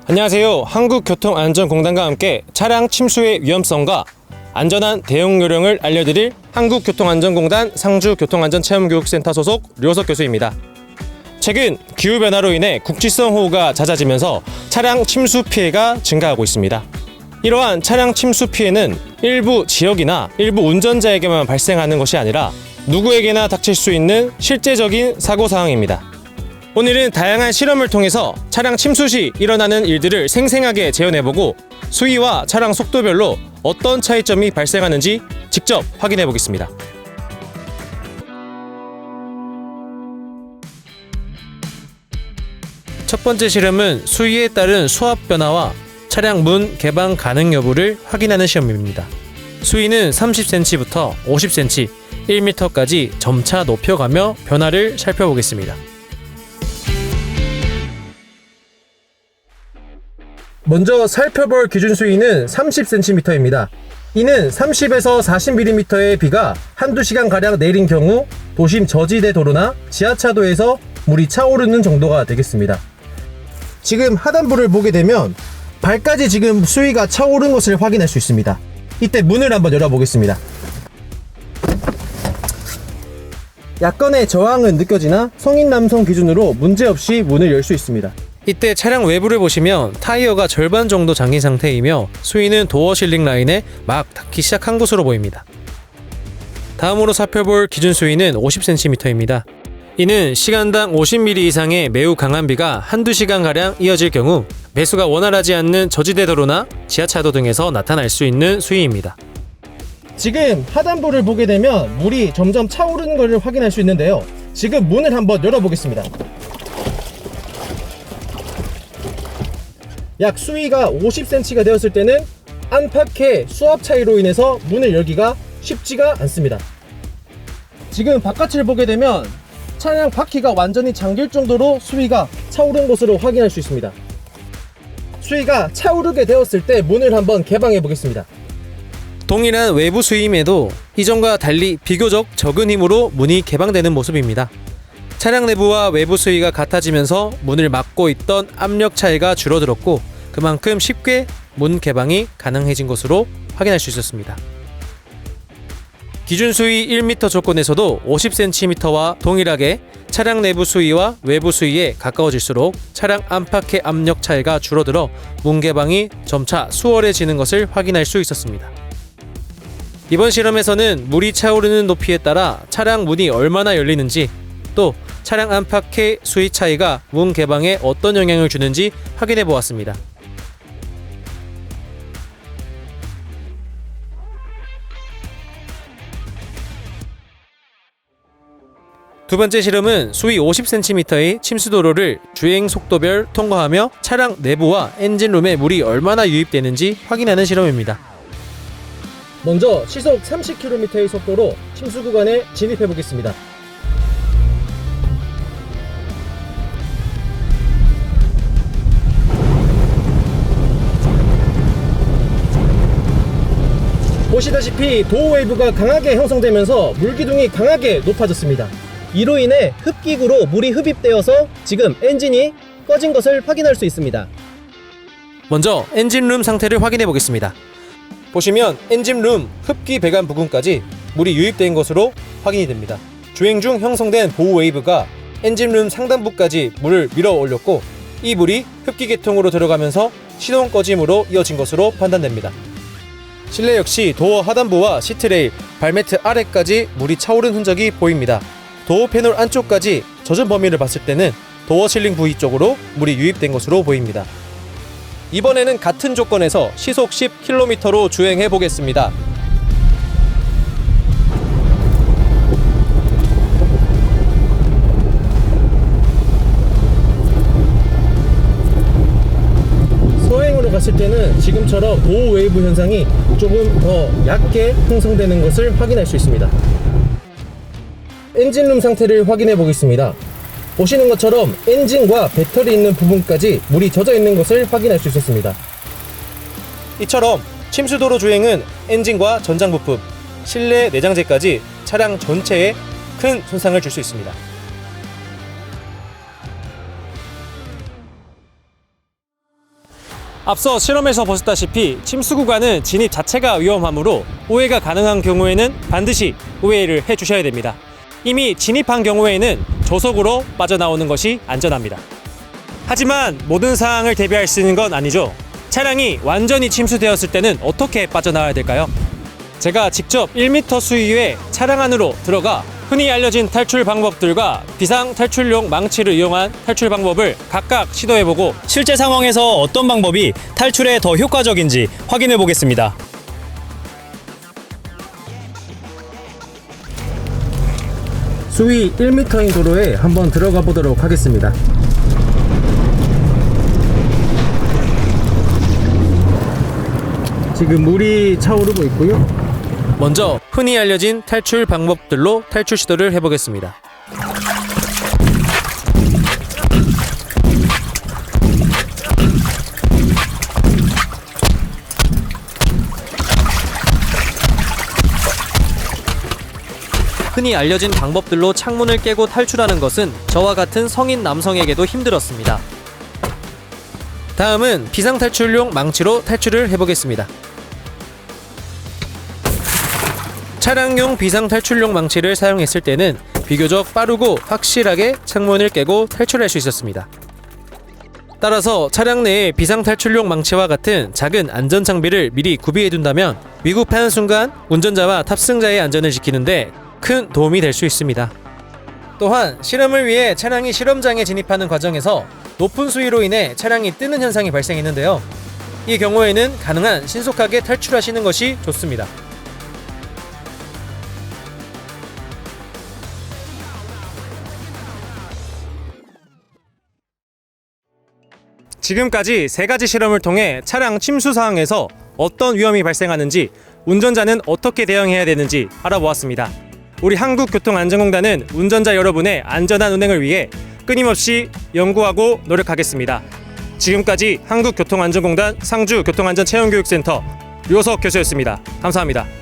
안녕하세요. 한국교통안전공단과 함께 차량 침수의 위험성과 안전한 대응 요령을 알려드릴 한국교통안전공단 상주교통안전체험교육센터 소속 류호석 교수입니다. 최근 기후변화로 인해 국지성 호우가 잦아지면서 차량 침수 피해가 증가하고 있습니다. 이러한 차량 침수 피해는 일부 지역이나 일부 운전자에게만 발생하는 것이 아니라 누구에게나 닥칠 수 있는 실제적인 사고사항입니다. 오늘은 다양한 실험을 통해서 차량 침수 시 일어나는 일들을 생생하게 재현해보고 수위와 차량 속도별로 어떤 차이점이 발생하는지 직접 확인해 보겠습니다. 첫 번째 실험은 수위에 따른 수압 변화와 차량 문 개방 가능 여부를 확인하는 시험입니다. 수위는 30cm부터 50cm, 1m까지 점차 높여가며 변화를 살펴보겠습니다. 먼저 살펴볼 기준 수위는 30cm입니다. 이는 30에서 40mm의 비가 한두 시간가량 내린 경우 도심 저지대 도로나 지하차도에서 물이 차오르는 정도가 되겠습니다. 지금 하단부를 보게 되면 발까지 지금 수위가 차오른 것을 확인할 수 있습니다. 이때 문을 한번 열어보겠습니다. 약간의 저항은 느껴지나 성인 남성 기준으로 문제없이 문을 열 수 있습니다. 이때 차량 외부를 보시면 타이어가 절반 정도 잠긴 상태이며 수위는 도어 실링 라인에 막 닿기 시작한 것으로 보입니다. 다음으로 살펴볼 기준 수위는 50cm입니다. 이는 시간당 50mm 이상의 매우 강한 비가 한두 시간가량 이어질 경우 배수가 원활하지 않는 저지대 도로나 지하차도 등에서 나타날 수 있는 수위입니다. 지금 하단부를 보게 되면 물이 점점 차오르는 것을 확인할 수 있는데요. 지금 문을 한번 열어보겠습니다. 약 수위가 50cm가 되었을 때는 안팎의 수압 차이로 인해서 문을 열기가 쉽지가 않습니다. 지금 바깥을 보게 되면 차량 바퀴가 완전히 잠길 정도로 수위가 차오른 것으로 확인할 수 있습니다. 수위가 차오르게 되었을 때 문을 한번 개방해 보겠습니다. 동일한 외부 수위임에도 이전과 달리 비교적 적은 힘으로 문이 개방되는 모습입니다. 차량 내부와 외부 수위가 같아지면서 문을 막고 있던 압력 차이가 줄어들었고 그만큼 쉽게 문 개방이 가능해진 것으로 확인할 수 있었습니다. 기준 수위 1m 조건에서도 50cm와 동일하게 차량 내부 수위와 외부 수위에 가까워질수록 차량 안팎의 압력 차이가 줄어들어 문 개방이 점차 수월해지는 것을 확인할 수 있었습니다. 이번 실험에서는 물이 차오르는 높이에 따라 차량 문이 얼마나 열리는지 또 차량 안팎의 수위 차이가 문 개방에 어떤 영향을 주는지 확인해 보았습니다. 두 번째 실험은 수위 50cm의 침수도로를 주행 속도별 통과하며 차량 내부와 엔진룸에 물이 얼마나 유입되는지 확인하는 실험입니다. 먼저 시속 30km의 속도로 침수 구간에 진입해 보겠습니다. 보시다시피 도어 웨이브가 강하게 형성되면서 물기둥이 강하게 높아졌습니다. 이로 인해 흡기구로 물이 흡입되어서 지금 엔진이 꺼진 것을 확인할 수 있습니다. 먼저 엔진룸 상태를 확인해 보겠습니다. 보시면 엔진룸 흡기 배관 부근까지 물이 유입된 것으로 확인이 됩니다. 주행 중 형성된 보호 웨이브가 엔진룸 상단부까지 물을 밀어 올렸고 이 물이 흡기 계통으로 들어가면서 시동 꺼짐으로 이어진 것으로 판단됩니다. 실내 역시 도어 하단부와 시트레일, 발매트 아래까지 물이 차오른 흔적이 보입니다. 도어 패널 안쪽까지 젖은 범위를 봤을 때는 도어 실링 부위 쪽으로 물이 유입된 것으로 보입니다. 이번에는 같은 조건에서 시속 10km로 주행해 보겠습니다. 서행으로 갔을 때는 지금처럼 도어 웨이브 현상이 조금 더 얕게 형성되는 것을 확인할 수 있습니다. 엔진룸 상태를 확인해 보겠습니다. 보시는 것처럼 엔진과 배터리 있는 부분까지 물이 젖어 있는 것을 확인할 수 있었습니다. 이처럼 침수도로 주행은 엔진과 전장 부품, 실내 내장재까지 차량 전체에 큰 손상을 줄 수 있습니다. 앞서 실험에서 보셨다시피 침수 구간은 진입 자체가 위험하므로 오해가 가능한 경우에는 반드시 오해를 해주셔야 됩니다. 이미 진입한 경우에는 조속으로 빠져나오는 것이 안전합니다. 하지만 모든 상황을 대비할 수 있는 건 아니죠. 차량이 완전히 침수되었을 때는 어떻게 빠져나와야 될까요? 제가 직접 1m 수위의 차량 안으로 들어가 흔히 알려진 탈출 방법들과 비상 탈출용 망치를 이용한 탈출 방법을 각각 시도해보고 실제 상황에서 어떤 방법이 탈출에 더 효과적인지 확인해 보겠습니다. 수위 1m인 도로에 한번 들어가 보도록 하겠습니다. 지금 물이 차오르고 있고요. 먼저 흔히 알려진 탈출 방법들로 탈출 시도를 해보겠습니다. 흔히 알려진 방법들로 창문을 깨고 탈출하는 것은 저와 같은 성인 남성에게도 힘들었습니다. 다음은 비상탈출용 망치로 탈출을 해보겠습니다. 차량용 비상탈출용 망치를 사용했을 때는 비교적 빠르고 확실하게 창문을 깨고 탈출할 수 있었습니다. 따라서 차량 내에 비상탈출용 망치와 같은 작은 안전장비를 미리 구비해둔다면 위급한 순간 운전자와 탑승자의 안전을 지키는데 큰 도움이 될 수 있습니다. 또한 실험을 위해 차량이 실험장에 진입하는 과정에서 높은 수위로 인해 차량이 뜨는 현상이 발생했는데요. 이 경우에는 가능한 신속하게 탈출하시는 것이 좋습니다. 지금까지 3가지 실험을 통해 차량 침수 상황에서 어떤 위험이 발생하는지, 운전자는 어떻게 대응해야 되는지 알아보았습니다. 우리 한국교통안전공단은 운전자 여러분의 안전한 운행을 위해 끊임없이 연구하고 노력하겠습니다. 지금까지 한국교통안전공단 상주교통안전체험교육센터 류호석 교수였습니다. 감사합니다.